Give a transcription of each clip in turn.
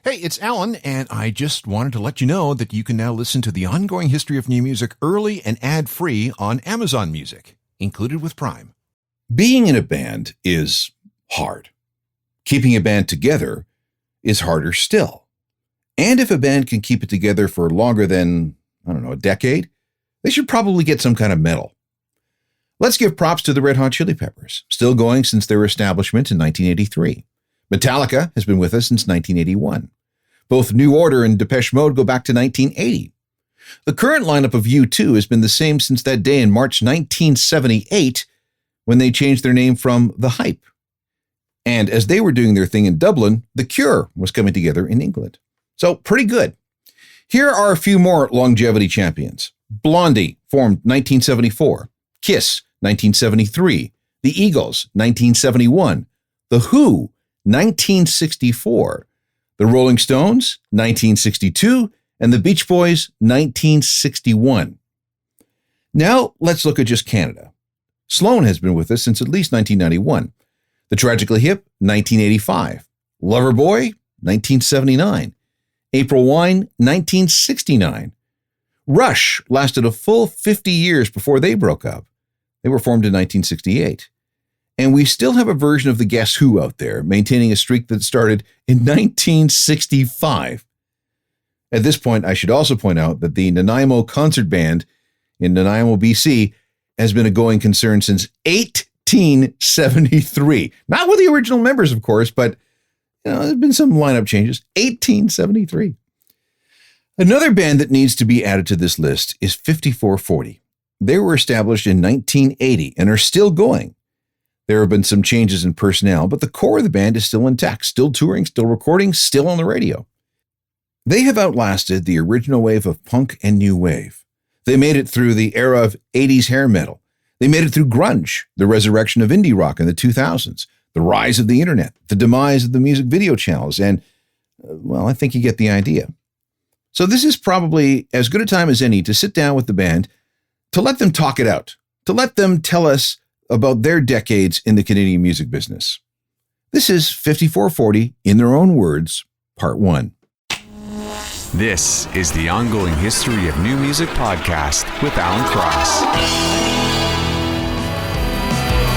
Hey, it's Alan, and I just wanted to let you know that you can now listen to the ongoing history of new music early and ad-free on Amazon Music, included with Prime. Being in a band is hard. Keeping a band together is harder still. And if a band can keep it together for longer than, a decade, they should probably get some kind of medal. Let's give props to the Red Hot Chili Peppers, still going since their establishment in 1983. Metallica has been with us since 1981. Both New Order and Depeche Mode go back to 1980. The current lineup of U2 has been the same since that day in March 1978, when they changed their name from The Hype. And as they were doing their thing in Dublin, The Cure was coming together in England. So pretty good. Here are a few more longevity champions. Blondie, formed 1974. Kiss, 1973. The Eagles, 1971. The Who, 1964. The Rolling Stones, 1962. And the Beach Boys, 1961. Now let's look at just Canada. Sloan has been with us since at least 1991. The Tragically Hip, 1985. Loverboy, 1979. April Wine, 1969. Rush lasted a full 50 years before they broke up. They were formed in 1968. And we still have a version of the Guess Who out there, maintaining a streak that started in 1965. At this point, I should also point out that the Nanaimo Concert Band in Nanaimo, BC, has been a going concern since 1873. Not with the original members, of course, but there's been some lineup changes. 1873. Another band that needs to be added to this list is 5440. They were established in 1980 and are still going. There have been some changes in personnel, but the core of the band is still intact, still touring, still recording, still on the radio. They have outlasted the original wave of punk and new wave. They made it through the era of 80s hair metal. They made it through grunge, the resurrection of indie rock in the 2000s, the rise of the internet, the demise of the music video channels, and, I think you get the idea. So this is probably as good a time as any to sit down with the band, to let them talk it out, to let them tell us about their decades in the Canadian music business. This is 5440, in their own words, Part 1. This is the Ongoing History of New Music podcast with Alan Cross.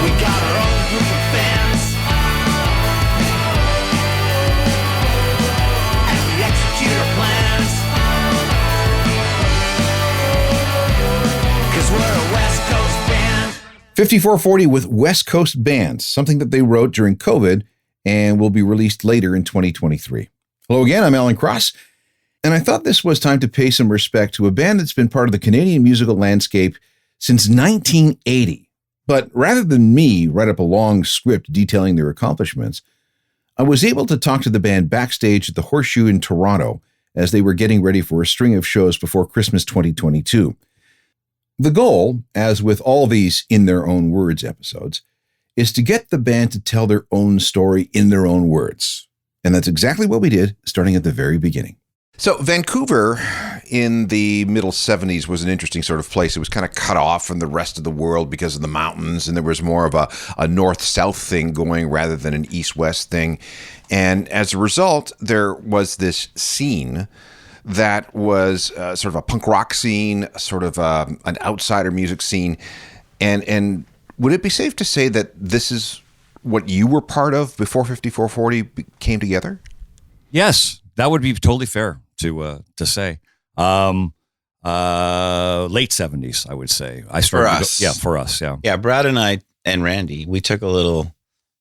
We got our own group of fans, and we execute our plans, 'cause we're a West Coast band. 5440 with West Coast Bands, something that they wrote during COVID and will be released later in 2023. Hello again, I'm Alan Cross. And I thought this was time to pay some respect to a band that's been part of the Canadian musical landscape since 1980. But rather than me write up a long script detailing their accomplishments, I was able to talk to the band backstage at the Horseshoe in Toronto as they were getting ready for a string of shows before Christmas 2022. The goal, as with all these In Their Own Words episodes, is to get the band to tell their own story in their own words. And that's exactly what we did, starting at the very beginning. So Vancouver in the middle 70s was an interesting sort of place. It was kind of cut off from the rest of the world because of the mountains, and there was more of a north-south thing going rather than an east-west thing. And as a result, there was this scene that was sort of a punk rock scene, sort of an outsider music scene. And would it be safe to say that this is what you were part of before 5440 came together? Yes, that would be totally fair to say. Late 70s, I would say. I started for us. For us. Yeah, Brad and I and Randy, we took a little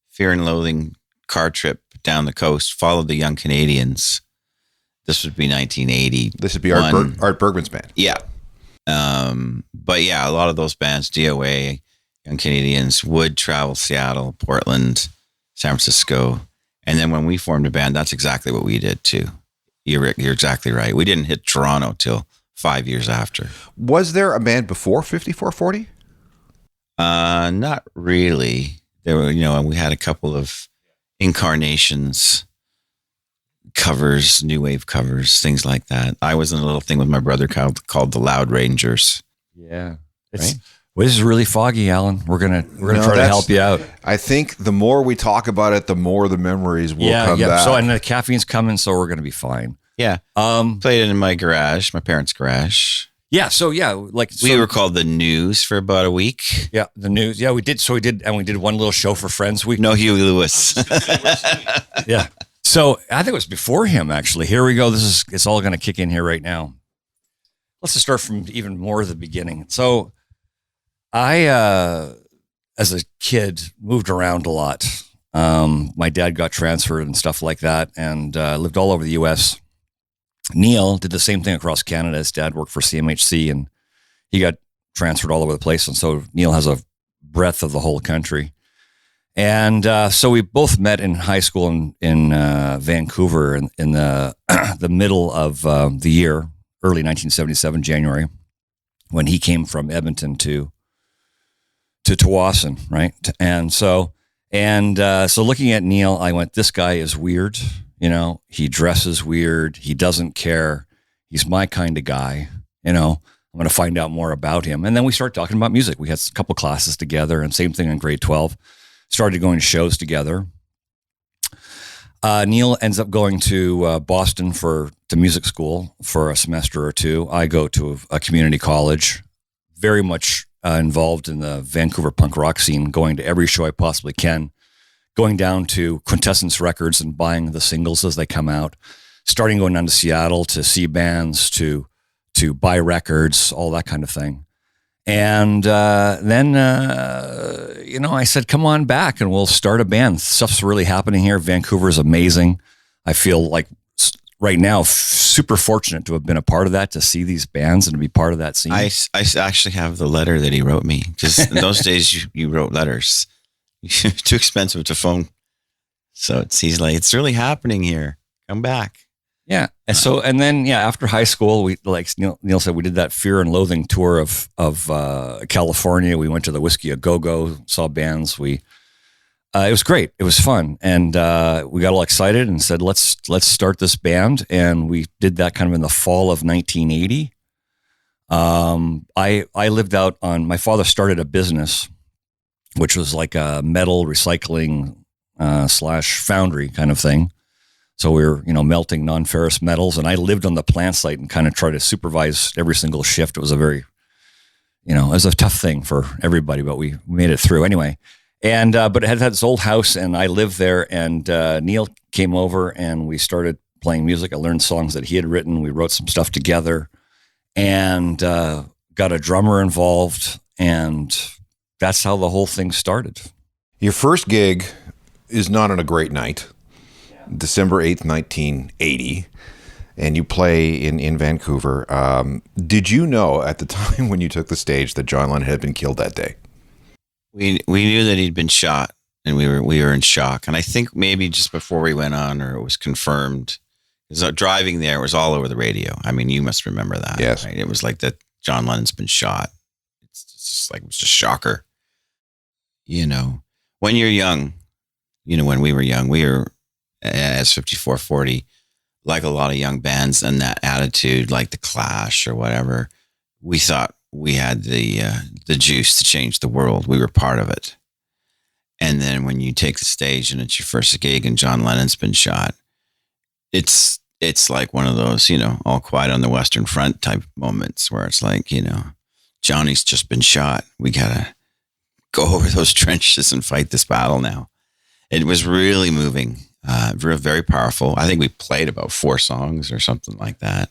Fear and Loathing car trip down the coast, followed the Young Canadians. This would be 1980. This would be Art Bergman's band. Yeah. But yeah, a lot of those bands, DOA, Young Canadians, would travel Seattle, Portland, San Francisco. And then when we formed a band, that's exactly what we did too. You're exactly right. We didn't hit Toronto till 5 years after. Was there a band before 5440? Not really. There were, we had a couple of incarnations, covers, new wave covers, things like that. I was in a little thing with my brother called the Loud Rangers. Yeah. Right? Well, this is really foggy, Alan. We're gonna try to that's- help you out. I think the more we talk about it, the more the memories will come back. So and the caffeine's coming, so we're gonna be fine. Yeah. Played it in my garage, my parents' garage. Yeah. So yeah, We were called the News for about a week. Yeah, the News. Yeah, we did. So we did, and we did one little show for friends. No Huey Lewis. Yeah. So I think it was before him, actually. Here we go. It's all going to kick in here right now. Let's just start from even more of the beginning. So I, as a kid, moved around a lot. My dad got transferred and stuff like that, and lived all over the U.S. Neil did the same thing across Canada. His dad worked for CMHC, and he got transferred all over the place. And so Neil has a breadth of the whole country. And so we both met in high school in Vancouver in the the middle of the year, early 1977, January, when he came from Edmonton to Tawasin, right? And so looking at Neil, I went, this guy is weird. You know, he dresses weird. He doesn't care. He's my kind of guy. You know, I'm going to find out more about him. And then we started talking about music. We had a couple classes together, and same thing in grade 12. Started going to shows together. Neil ends up going to Boston to music school for a semester or two. I go to a community college, very much involved in the Vancouver punk rock scene, going to every show I possibly can, going down to Quintessence Records and buying the singles as they come out, starting going down to Seattle to see bands, to buy records, all that kind of thing. And then I said, come on back and we'll start a band. Stuff's really happening here. Vancouver is amazing. I feel like right now super fortunate to have been a part of that, to see these bands and to be part of that scene. I actually have the letter that he wrote me. Because in those days, you wrote letters. Too expensive to phone. So he's like, it's really happening here. Come back. Yeah. And then after high school, we, like Neil said, we did that Fear and Loathing tour of California. We went to the Whiskey A Go-Go, saw bands. It was great. It was fun. And we got all excited and said, let's start this band. And we did that kind of in the fall of 1980. I lived out on, my father started a business, which was like a metal recycling / foundry kind of thing. So we were, melting non-ferrous metals, and I lived on the plant site and kind of tried to supervise every single shift. It was a very, it was a tough thing for everybody, but we made it through anyway. And but it had this old house, and I lived there. And Neil came over, and we started playing music. I learned songs that he had written. We wrote some stuff together, and got a drummer involved, and that's how the whole thing started. Your first gig is Not on a Great Night. December 8th, 1980, and you play in Vancouver. Did you know at the time when you took the stage that John Lennon had been killed that day? We knew that he'd been shot, and we were in shock. And I think maybe just before we went on, or it was confirmed, because driving there, it was all over the radio. I mean, you must remember that. Yes. Right? It was like that John Lennon's been shot. It's just like, it was just a shocker. When you're young, when we were young, we were, as 5440, like a lot of young bands, and that attitude, like the Clash or whatever, we thought we had the juice to change the world. We were part of it. And then when you take the stage and it's your first gig and John Lennon's been shot, it's like one of those, All Quiet on the Western Front type moments where it's like, Johnny's just been shot. We gotta go over those trenches and fight this battle now. It was really moving. Very powerful. I think we played about 4 songs or something like that,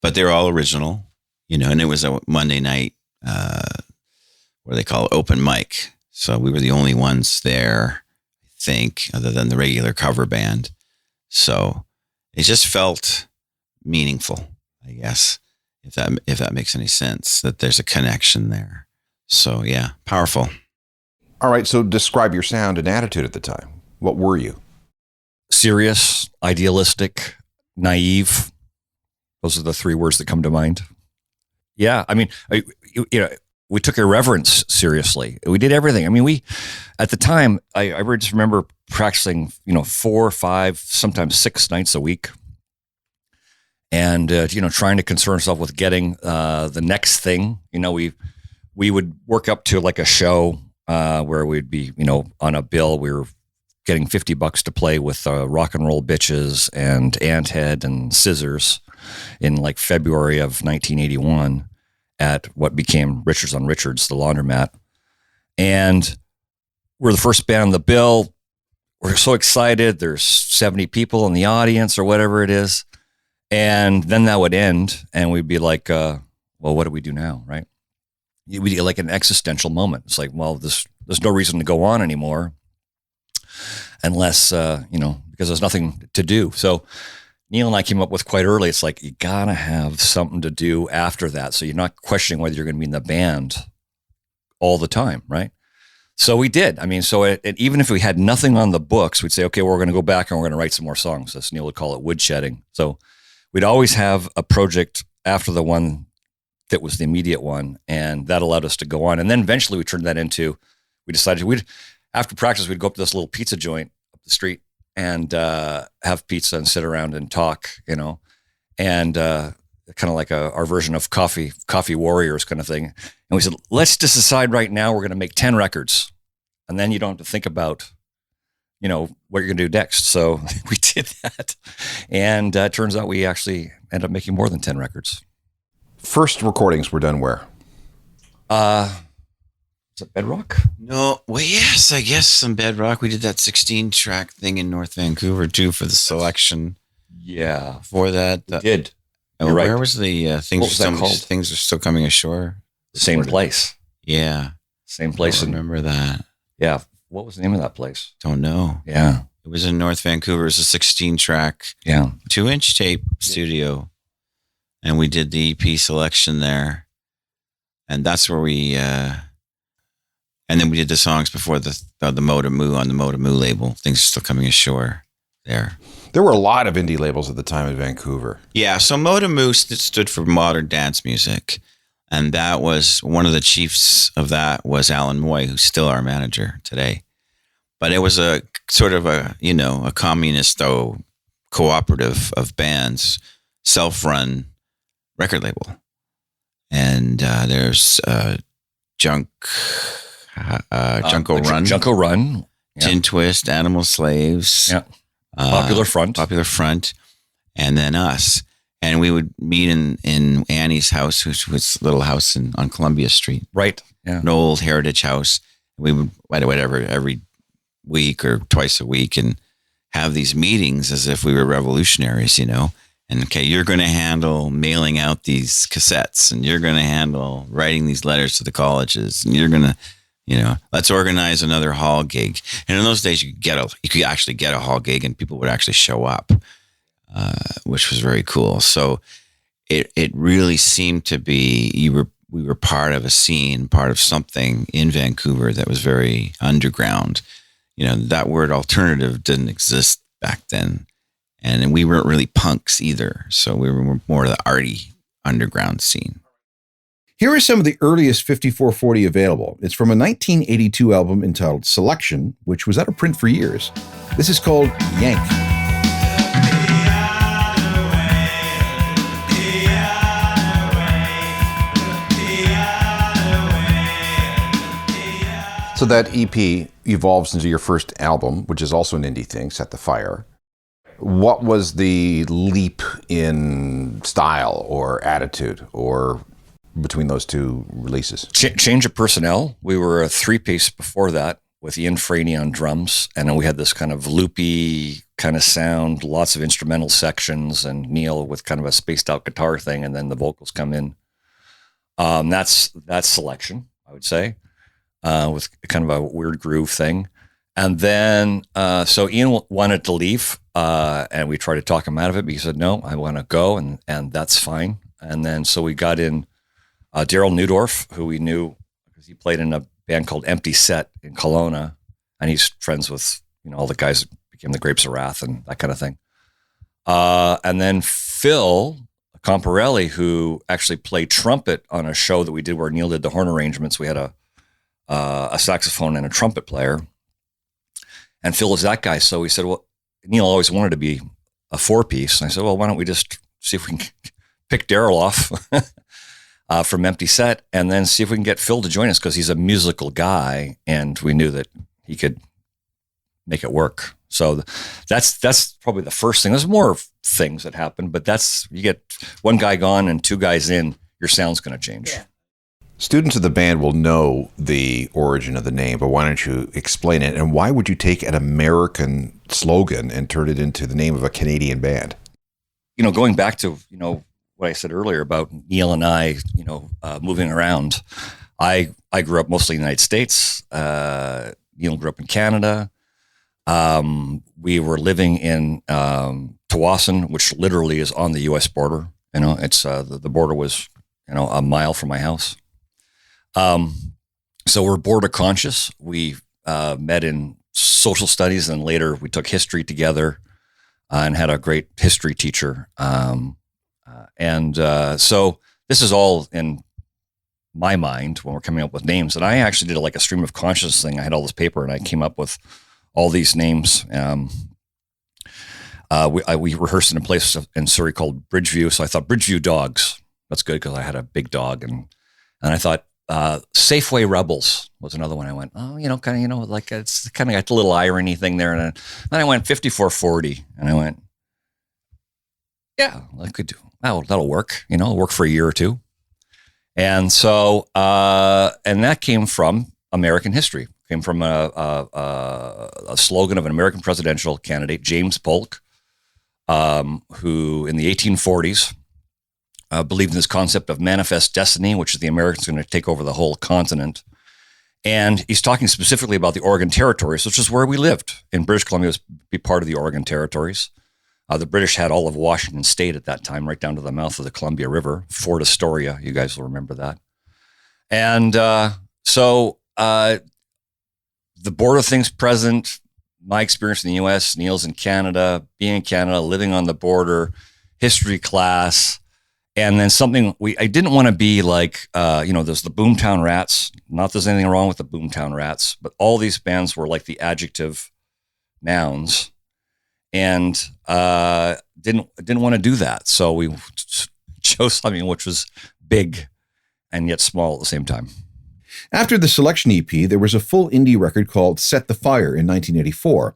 but they were all original, and it was a Monday night, what do they call it, open mic. So we were the only ones there, I think, other than the regular cover band. So it just felt meaningful, I guess, if that makes any sense, that there's a connection there. So yeah, powerful. All right, so describe your sound and attitude at the time. What were you? Serious, idealistic, naive. Those are the 3 words that come to mind. Yeah, I mean, we took irreverence seriously. We did everything. I mean, at the time, I just remember practicing, 4, 5, sometimes 6 nights a week. And, trying to concern ourselves with getting the next thing. we would work up to like a show where we'd be, on a bill. We were getting $50 to play with Rock and Roll Bitches and Anthead and Scissors in like February of 1981 at what became Richards on Richards, the laundromat. And we're the first band on the bill. We're so excited. There's 70 people in the audience or whatever it is. And then that would end and we'd be like, well, what do we do now? Right. We'd get like an existential moment. It's like, well, there's no reason to go on anymore unless, because there's nothing to do. So Neil and I came up with quite early. It's like, you gotta have something to do after that. So you're not questioning whether you're going to be in the band all the time. Right. So we did. I mean, even if we had nothing on the books, we'd say, okay, we're going to go back and we're going to write some more songs. As Neil would call it, woodshedding. So we'd always have a project after the one that was the immediate one. And that allowed us to go on. And then eventually we turned that into, we decided after practice, we'd go up to this little pizza joint up the street and have pizza and sit around and talk, and kind of like our version of coffee warriors kind of thing. And we said, let's just decide right now we're going to make 10 records. And then you don't have to think about, what you're going to do next. So we did that. And it turns out we actually ended up making more than 10 records. First recordings were done where? Is it Bedrock? No, well, yes, I guess some Bedrock. We did that 16-track thing in North Vancouver, too, for the selection. Yeah. Before that. We did. Where right. was the things? Things are still coming ashore. Same place. Yeah. Same place. I remember that. Yeah. What was the name of that place? Don't know. Yeah. It was in North Vancouver. It was a 16-track, 2-inch tape studio. And we did the EP selection there. And that's where we, and then we did the songs before the Moda Moo on the Moda Moo label. Things are still coming ashore there. There were a lot of indie labels at the time in Vancouver. Yeah, so Moda Moo stood for modern dance music. And that was, one of the chiefs of that was Alan Moy, who's still our manager today. But it was a sort of a communist cooperative of bands, self-run record label. And there's Junko Run. Junko Run. Yeah. Tin Twist, Animal Slaves. Yeah. Popular Front. And then us. And we would meet in Annie's house, which was a little house on Columbia Street. Right. Yeah. An old heritage house. We would, every week or twice a week and have these meetings as if we were revolutionaries, And, okay, you're going to handle mailing out these cassettes and you're going to handle writing these letters to the colleges and you're going to, let's organize another hall gig. And in those days, you could actually get a hall gig and people would actually show up. Which was very cool. So it really seemed to be we were part of a scene, part of something in Vancouver that was very underground. That word alternative didn't exist back then. And we weren't really punks either. So we were more of the arty underground scene. Here is some of the earliest 5440 available. It's from a 1982 album entitled Selection, which was out of print for years. This is called Yank. So that EP evolves into your first album, which is also an indie thing, Set the Fire. What was the leap in style or attitude or between those two releases? Change of personnel. We were a 3-piece before that with Ian Franey on drums. And then we had this kind of loopy kind of sound, lots of instrumental sections, and Neil with kind of a spaced out guitar thing. And then the vocals come in. That's Selection, I would say. With kind of a weird groove thing. And then, so Ian wanted to leave, and we tried to talk him out of it, but he said, no, I want to go, and that's fine. And then, so we got in Daryl Newdorf, who we knew because he played in a band called Empty Set in Kelowna, and he's friends with, all the guys that became the Grapes of Wrath and that kind of thing. And then Phil Comparelli, who actually played trumpet on a show that we did where Neil did the horn arrangements. We had a saxophone and a trumpet player. And Phil is that guy. So we said, well, Neil always wanted to be a 4-piece. And I said, well, why don't we just see if we can pick Daryl off? from Empty Set, and then see if we can get Phil to join us because he's a musical guy, and we knew that he could make it work. So that's probably the first thing. There's more things that happen, but you get one guy gone and two guys in, your sound's going to change. Yeah. Students of the band will know the origin of the name, but why don't you explain it? And why would you take an American slogan and turn it into the name of a Canadian band? Going back to, what I said earlier about Neil and I, moving around, I grew up mostly in the United States. Neil grew up in Canada. We were living in Tawasin, which literally is on the U.S. border. It's the border was, a mile from my house. So we're border conscious. We met in social studies, and later we took history together and had a great history teacher. So this is all in my mind when we're coming up with names. And I actually did a stream of consciousness thing. I had all this paper and I came up with all these names. We rehearsed in a place in Surrey called Bridgeview. So I thought Bridgeview Dogs. That's good because I had a big dog. And I thought Safeway Rebels was another one. I went, it's kind of got the little irony thing there. And then I went 5440 and I went, yeah, I could do. That'll work. It'll work for a year or two. And so, and that came from American history. Came from a slogan of an American presidential candidate, James Polk, who in the 1840s believed in this concept of manifest destiny, which is the Americans going to take over the whole continent. And he's talking specifically about the Oregon Territories, which is where we lived. In British Columbia, was be part of the Oregon Territories. The British had all of Washington State at that time, right down to the mouth of the Columbia River, Fort Astoria. You guys will remember that. And so the border things present, my experience in the U.S., Neil's in Canada, being in Canada, living on the border, history class, and then something I didn't want to be like, there's the Boomtown Rats. Not that there's anything wrong with the Boomtown Rats, but all these bands were like the adjective nouns. And didn't want to do that. So we chose something which was big and yet small at the same time. After the Selection EP, there was a full indie record called Set the Fire in 1984.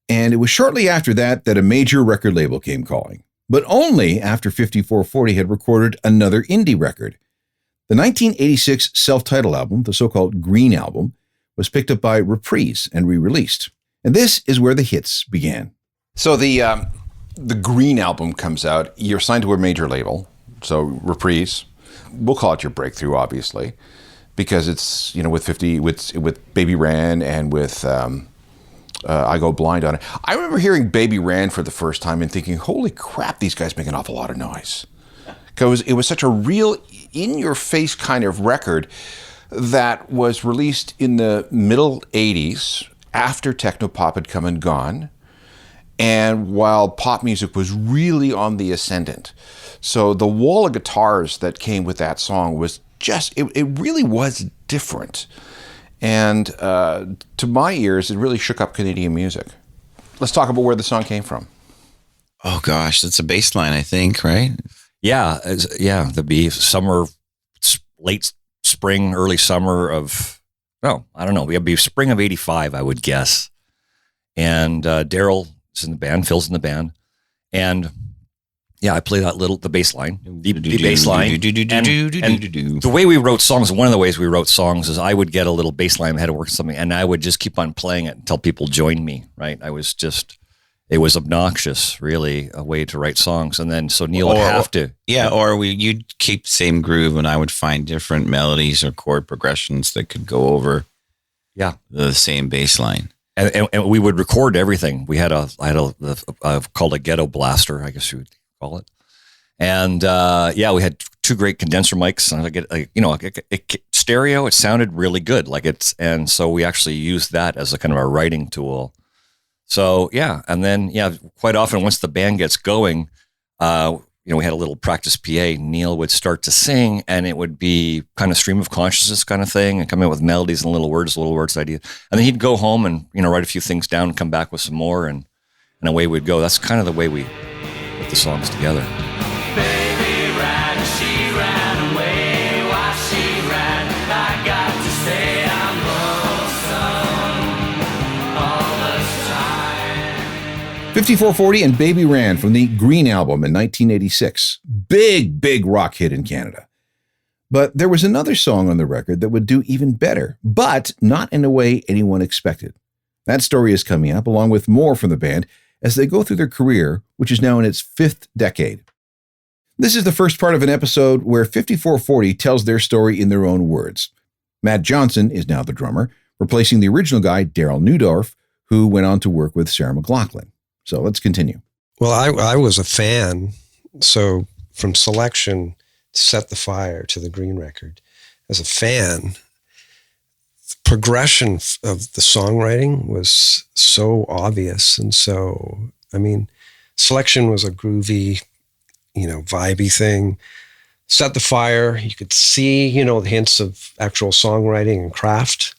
And it was shortly after that a major record label came calling. But only after 5440 had recorded another indie record. The 1986 self-titled album, the so-called Green Album, was picked up by Reprise and re-released. And this is where the hits began. So the Green Album comes out. You're signed to a major label, so Reprise. We'll call it your breakthrough, obviously, because it's with Baby Ran and with I Go Blind on it. I remember hearing Baby Ran for the first time and thinking, "Holy crap, these guys make an awful lot of noise." Because it was such a real, in-your-face kind of record that was released in the middle '80s after technopop had come and gone. And while pop music was really on the ascendant. So the wall of guitars that came with that song was just, it really was different. And to my ears, it really shook up Canadian music. Let's talk about where the song came from. Oh gosh, that's a bass line, I think, right? Yeah. The summer, late spring, early summer of, I don't know. It'd be spring of 85, I would guess. And Daryl in the band, Phil's in the band, and I play the bass line, the bass line. And the way we wrote songs, one of the ways we wrote songs is I would get a little bass line, I had to work something, and I would just keep on playing it until people joined me. Right? It was obnoxious, really, a way to write songs, and then so Neil would have to, you'd keep the same groove, and I would find different melodies or chord progressions that could go over, the same bass line. And we would record everything. I had called a ghetto blaster, I guess you would call it. And we had two great condenser mics. And I get stereo. It sounded really good. And so we actually used that as a kind of a writing tool. So and then quite often once the band gets going, we had a little practice PA. Neil would start to sing, and it would be kind of stream of consciousness kind of thing, and come in with melodies and little words idea. And then he'd go home and write a few things down, and come back with some more, and away we'd go. That's kind of the way we put the songs together. Baby ran, she ran away. 5440 and Baby Ran from the Green album in 1986. Big rock hit in Canada. But there was another song on the record that would do even better, but not in a way anyone expected. That story is coming up, along with more from the band, as they go through their career, which is now in its 5th decade. This is the first part of an episode where 5440 tells their story in their own words. Matt Johnson is now the drummer, replacing the original guy, Daryl Neudorf, who went on to work with Sarah McLachlan. So let's continue. Well, I was a fan, so from Selection, Set the Fire to the Green record, as a fan, the progression of the songwriting was so obvious. And so, I mean, Selection was a groovy, vibey thing. Set the Fire, you could see, the hints of actual songwriting and craft.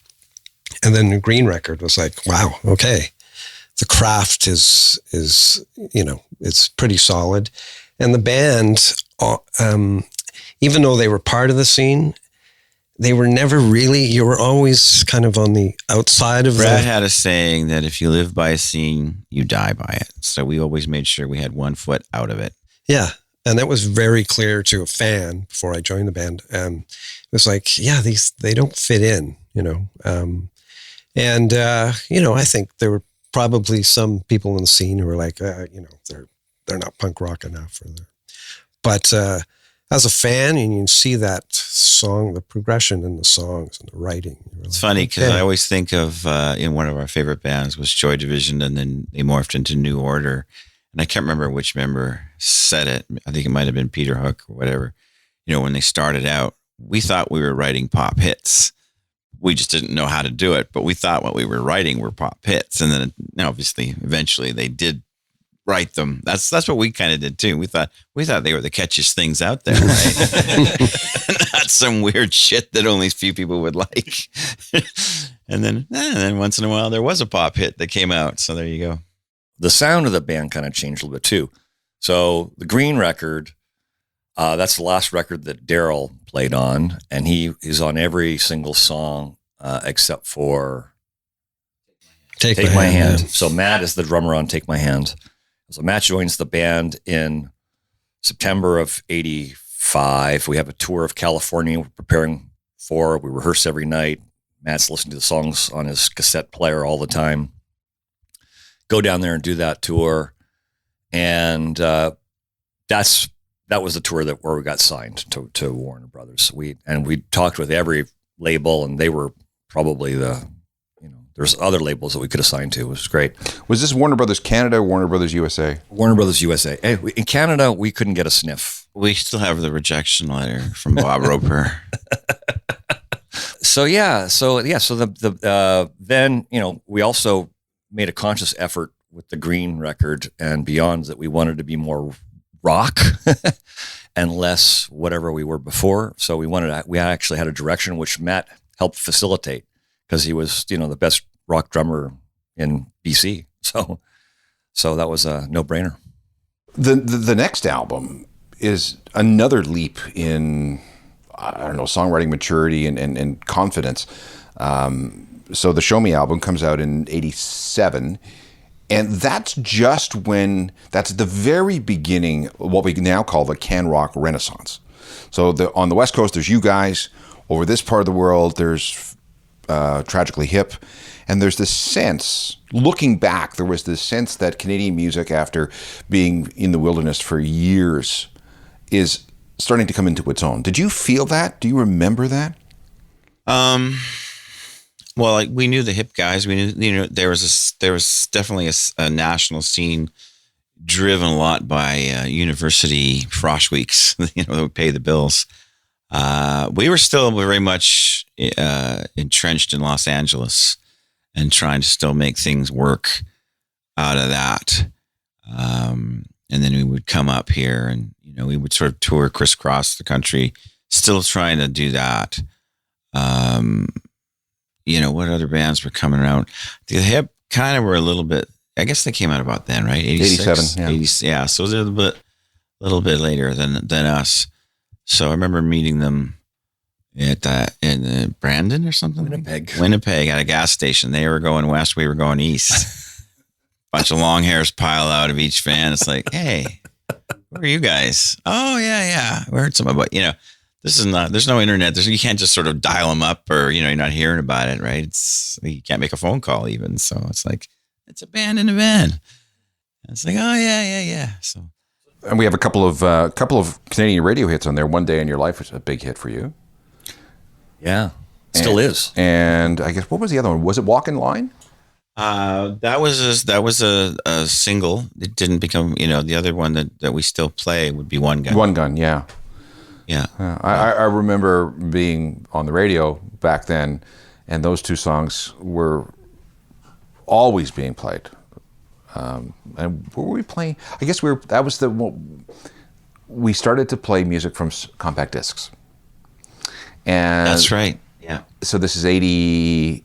And then the Green record was like, wow, okay. The craft is it's pretty solid. And the band, even though they were part of the scene, they were never really, you were always kind of on the outside of Brad had a saying that if you live by a scene, you die by it. So we always made sure we had one foot out of it. Yeah. And that was very clear to a fan before I joined the band. It was like, yeah, they don't fit in, I think there were probably some people in the scene who were like, they're not punk rock enough. But as a fan, and you can see that song, the progression in the songs and the writing. It's funny because I always think of in one of our favorite bands was Joy Division, and then they morphed into New Order. And I can't remember which member said it. I think it might have been Peter Hook or whatever. When they started out, we thought we were writing pop hits. We just didn't know how to do it, but we thought what we were writing were pop hits. And then obviously, eventually they did write them. That's what we kind of did too. We thought they were the catchiest things out there, right? Not some weird shit that only a few people would like. and then once in a while there was a pop hit that came out. So there you go. The sound of the band kind of changed a little bit too. So the Green record, that's the last record that Daryl played on, and he is on every single song except for Take My Hand. So Matt is the drummer on Take My Hand. So Matt joins the band in September of 85. We have a tour of California we're preparing for. We rehearse every night. Matt's listening to the songs on his cassette player all the time. Go down there and do that tour. And that was the tour where we got signed to Warner Brothers. We talked with every label, and they were probably there's other labels that we could assign to. It was great. Was this Warner Brothers Canada or Warner Brothers USA? Warner Brothers USA. Hey, in Canada, we couldn't get a sniff. We still have the rejection letter from Bob Roper. Then we also made a conscious effort with the Green record and beyond that we wanted to be more rock and less whatever we were before. So we actually had a direction which Matt helped facilitate because he was, the best rock drummer in BC. So that was a no-brainer. The next album is another leap in, songwriting maturity and confidence. So the Show Me album comes out in 87. And that's that's the very beginning, what we now call the can rock renaissance. So on the West Coast, there's you guys. Over this part of the world, there's Tragically Hip. And there's this sense, looking back, there was this sense that Canadian music, after being in the wilderness for years, is starting to come into its own. Did you feel that? Do you remember that? Well, we knew the hip guys. We knew, there was definitely a national scene driven a lot by university frosh weeks, that would pay the bills. We were still very much entrenched in Los Angeles and trying to still make things work out of that. And then we would come up here and, we would sort of tour crisscross the country, still trying to do that. What other bands were coming around? The Hip kind of were a little bit, I guess they came out about then, right? 87, yeah. 80, yeah, so they're a little bit later than us. So I remember meeting them in Brandon or something? Winnipeg at a gas station. They were going west, we were going east. bunch of long hairs pile out of each fan. It's like, hey, where are you guys? Oh, yeah. We heard something about, this is not, there's no internet. You can't just sort of dial them up or, you're not hearing about it, right? You can't make a phone call even. So it's like, it's a band in a van. And it's like, oh, yeah. So. And we have a couple of Canadian radio hits on there. One Day in Your Life was a big hit for you. Yeah, still is. And I guess, what was the other one? Was it Walk in Line? That was a single. It didn't become, the other one that we still play would be One Gun. One Gun, yeah. Yeah. I remember being on the radio back then, and those two songs were always being played. And were we playing? I guess we started to play music from compact discs. And that's right. Yeah. So this is 80.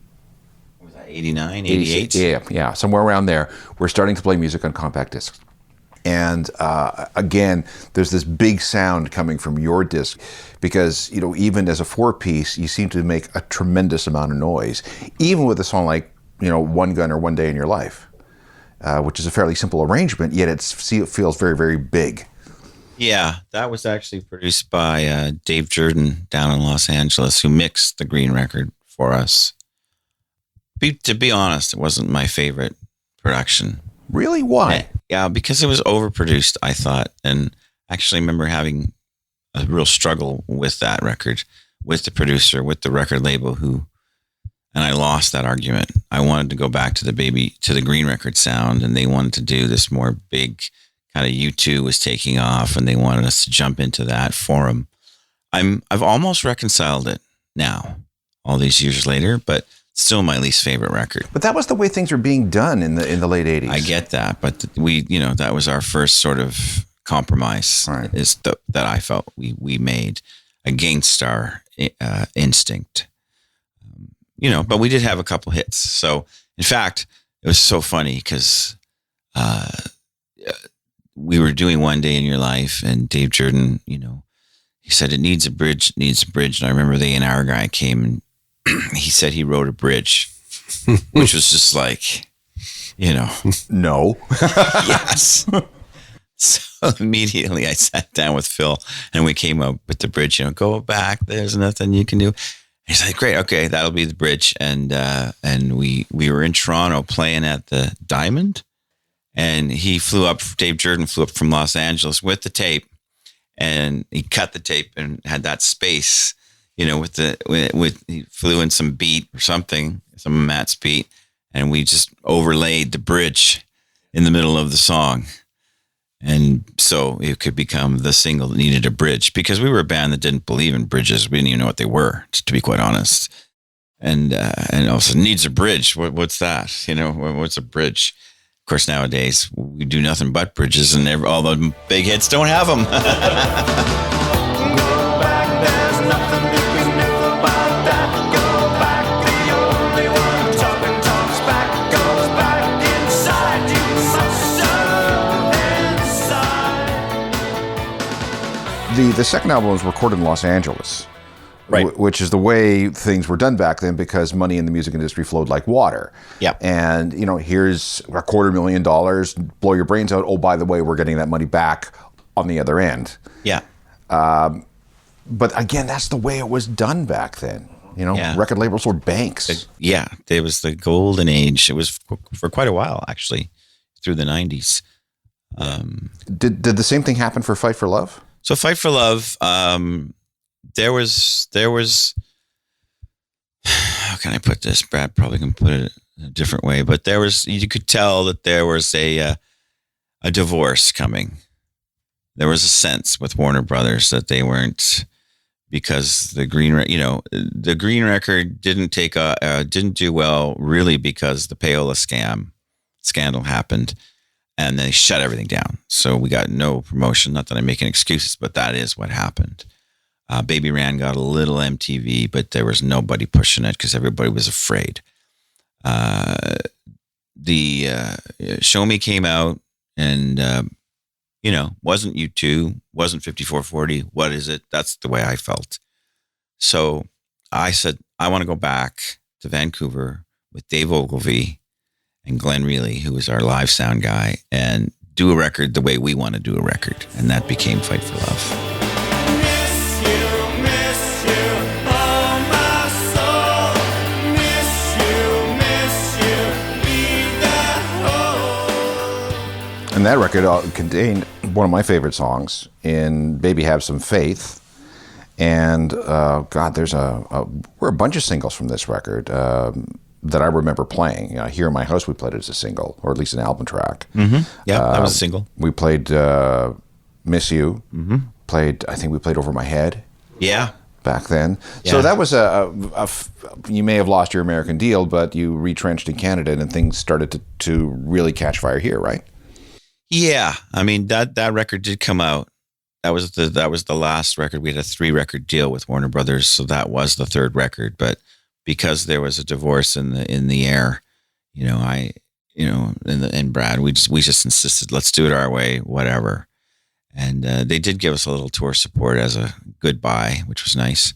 Was that 89, 88? Yeah, somewhere around there. We're starting to play music on compact discs. And again, there's this big sound coming from your disc because, even as a 4-piece, you seem to make a tremendous amount of noise, even with a song like, One Gun or One Day in Your Life, which is a fairly simple arrangement, yet it feels very, very big. Yeah, that was actually produced by Dave Jordan down in Los Angeles, who mixed the Green record for us. To be honest, it wasn't my favorite production. Really? Why? Yeah, because it was overproduced, I thought. And actually remember having a real struggle with that record, with the producer, with the record label and I lost that argument. I wanted to go back to the Green record sound, and they wanted to do this more big kind of U2 was taking off, and they wanted us to jump into that for them. I've almost reconciled it now, all these years later, but still my least favorite record. But that was the way things were being done in the late 80s. I get that, but that was our first sort of compromise, right, that I felt we made against our instinct. But we did have a couple hits. So in fact, it was so funny because we were doing One Day in Your Life, and Dave Jordan, he said, it needs a bridge. And I remember the A&R guy came and he said he wrote a bridge, which was just like, no. Yes. So immediately I sat down with Phil and we came up with the bridge, go back. There's nothing you can do. He's like, great. Okay. That'll be the bridge. And we were in Toronto playing at the Diamond, and Dave Jordan flew up from Los Angeles with the tape, and he cut the tape and had that space, he flew in some beat or something, some of Matt's beat, and we just overlaid the bridge in the middle of the song. And so it could become the single that needed a bridge, because we were a band that didn't believe in bridges. We didn't even know what they were, to be quite honest. And also needs a bridge. What's that? What's a bridge? Of course, nowadays we do nothing but bridges, and all the big hits don't have them. The second album was recorded in Los Angeles, right? Which is the way things were done back then, because money in the music industry flowed like water. Yep. And here's $250,000, blow your brains out. Oh, by the way, we're getting that money back on the other end. Yeah. But again, that's the way it was done back then. Record labels were banks. There was the golden age. It was for quite a while, actually, through the 90s. Did the same thing happen for Fight for Love? So Fight for Love, there was, how can I put this? Brad probably can put it in a different way, but you could tell that there was a divorce coming. There was a sense with Warner Brothers that they weren't, because the Green record didn't do well, really, because the Payola scandal happened. And they shut everything down. So we got no promotion. Not that I'm making excuses, but that is what happened. Baby Ran got a little MTV, but there was nobody pushing it because everybody was afraid. The Show Me came out, and, wasn't U2, wasn't 5440. What is it? That's the way I felt. So I said, I want to go back to Vancouver with Dave Ogilvy and Glenn Reilly, who was our live sound guy, and do a record the way we want to do a record. And that became Fight for Love. And that record contained one of my favorite songs in Baby Have Some Faith. And God, there's we're a bunch of singles from this record that I remember playing. Here in my house, we played it as a single, or at least an album track. Mm-hmm. Yeah, that was a single. We played Miss You. Mm-hmm. I think we played Over My Head. Yeah. Back then. Yeah. So that was you may have lost your American deal, but you retrenched in Canada and things started to really catch fire here, right? Yeah, I mean that record did come out. That was the last record. We had a 3-record deal with Warner Brothers, so that was the 3rd record. But because there was a divorce in the air, and Brad, we just insisted, let's do it our way, whatever. And they did give us a little tour support as a goodbye, which was nice,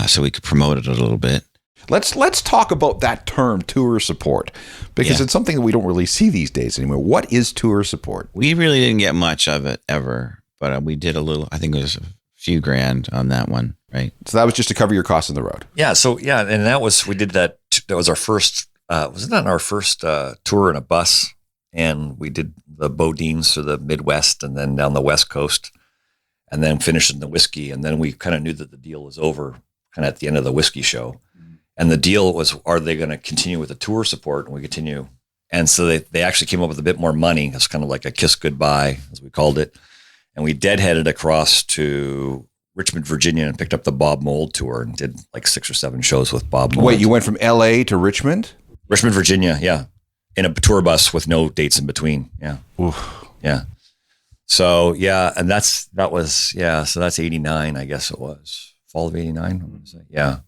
so we could promote it a little bit. Let's talk about that term, tour support, because it's something that we don't really see these days anymore. What is tour support? We really didn't get much of it ever, but we did a little. I think it was a few grand on that one, right? So that was just to cover your costs on the road. Yeah. So yeah, and we did that. That was our first. Wasn't that our first tour in a bus? And we did the Bodines to the Midwest, and then down the West Coast, and then finished in the Whiskey. And then we kind of knew that the deal was over, kind of at the end of the Whiskey show. And the deal was, are they going to continue with the tour support? And we continue. And so they actually came up with a bit more money. It's kind of like a kiss goodbye, as we called it. And we deadheaded across to Richmond, Virginia, and picked up the Bob Mould tour and did like 6 or 7 shows with Bob Mould. Wait, you went from L.A. to Richmond? Richmond, Virginia, yeah. In a tour bus with no dates in between, yeah. Oof. Yeah. So, yeah, and that was 89, I guess it was. Fall of 89, I want to say, yeah.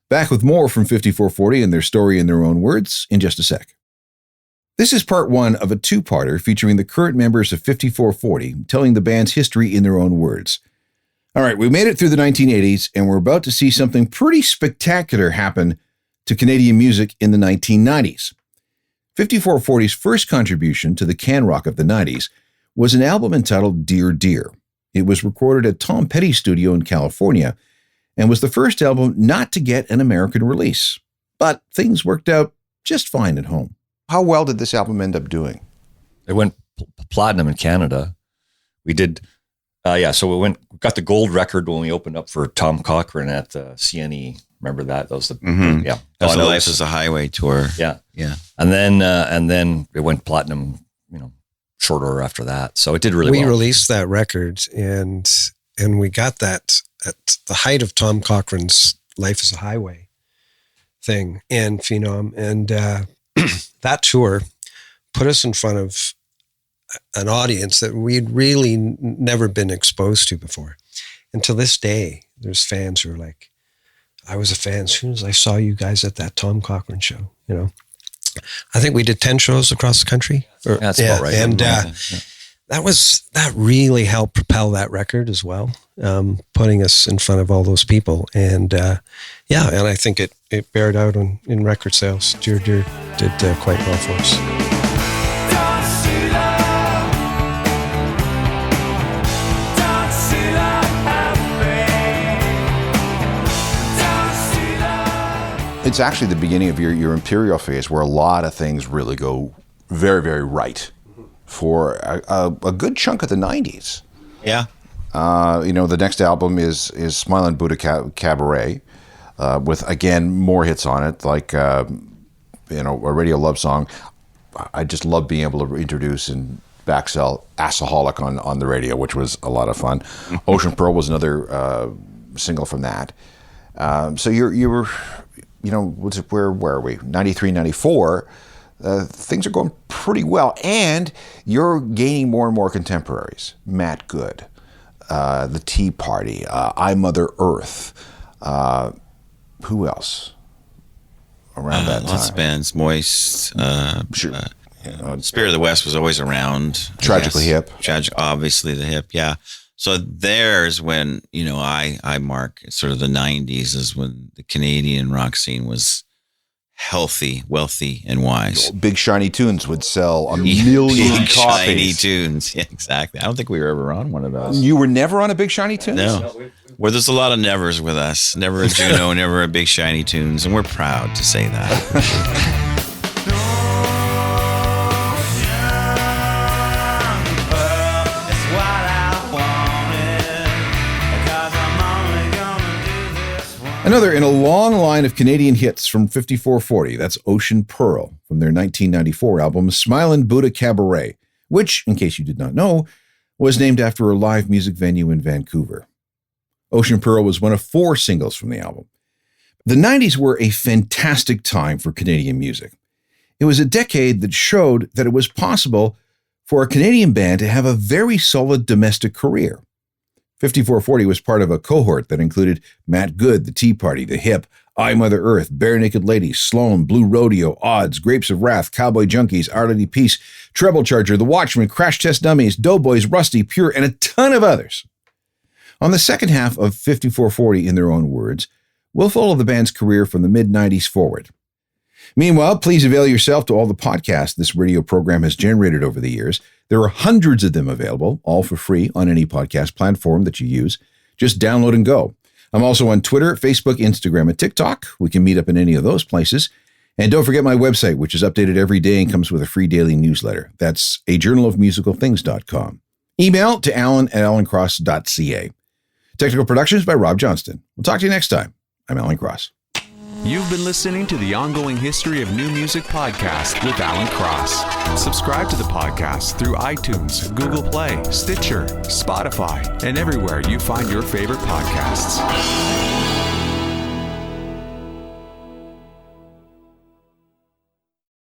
Back with more from 5440 and their story in their own words in just a sec. This is part 1 of a 2-parter featuring the current members of 5440 telling the band's history in their own words. All right, we made it through the 1980s and we're about to see something pretty spectacular happen to Canadian music in the 1990s. 5440's first contribution to the can rock of the 90s was an album entitled Dear Dear. It was recorded at Tom Petty's studio in California and was the first album not to get an American release. But things worked out just fine at home. How well did this album end up doing? It went platinum in Canada. We did, so we got the gold record when we opened up for Tom Cochrane at CNE. Remember that? That was the, That was the Life is a Highway tour. Yeah. Yeah. And then it went platinum, short order after that. So it did really well. We released that record and we got that at the height of Tom Cochrane's Life is a Highway thing and Phenom. And that tour put us in front of an audience that we'd really never been exposed to before. And to this day, there's fans who are like, I was a fan as soon as I saw you guys at that Tom Cochrane show, I think we did 10 shows across the country. That's about right. And that really helped propel that record as well, putting us in front of all those people. And and I think it bared out in record sales. Dear Dear did quite well for us. It's actually the beginning of your Imperial phase where a lot of things really go very, very right for a good chunk of the 90s. Yeah. The next album is Smilin' Buddha Cabaret with, again, more hits on it, like, a radio love song. I just love being able to introduce and backsell Assaholic on the radio, which was a lot of fun. Ocean Pearl was another single from that. So you were... where are we? 93, 94, things are going pretty well. And you're gaining more and more contemporaries. Matt Good, The Tea Party, I Mother Earth. Who else around that time? Lots of bands. Moist. Sure. Spirit of the West was always around. Tragically Hip. Obviously the Hip, yeah. So there's when, I mark sort of the 90s is when the Canadian rock scene was healthy, wealthy, and wise. Big Shiny Tunes would sell a million Big Shiny copies. Tunes. Yeah, exactly. I don't think we were ever on one of those. You were never on a Big Shiny Tunes? No. Well, there's a lot of nevers with us. Never a Juno, never a Big Shiny Tunes, and we're proud to say that. Another in a long line of Canadian hits from 5440, that's Ocean Pearl from their 1994 album Smilin' Buddha Cabaret, which, in case you did not know, was named after a live music venue in Vancouver. Ocean Pearl was one of 4 singles from the album. The 90s were a fantastic time for Canadian music. It was a decade that showed that it was possible for a Canadian band to have a very solid domestic career. 5440 was part of a cohort that included Matt Good, The Tea Party, The Hip, I, Mother Earth, Bare Naked Ladies, Sloan, Blue Rodeo, Odds, Grapes of Wrath, Cowboy Junkies, Our Lady Peace, Treble Charger, The Watchmen, Crash Test Dummies, Doughboys, Rusty, Pure, and a ton of others. On the second half of 5440, in their own words, we'll follow the band's career from the mid-90s forward. Meanwhile, please avail yourself to all the podcasts this radio program has generated over the years. There are hundreds of them available, all for free on any podcast platform that you use. Just download and go. I'm also on Twitter, Facebook, Instagram, and TikTok. We can meet up in any of those places. And don't forget my website, which is updated every day and comes with a free daily newsletter. That's ajournalofmusicalthings.com. Email to alan@alancross.ca. Technical productions by Rob Johnston. We'll talk to you next time. I'm Alan Cross. You've been listening to the Ongoing History of New Music podcast with Alan Cross. Subscribe to the podcast through iTunes, Google Play, Stitcher, Spotify, and everywhere you find your favorite podcasts.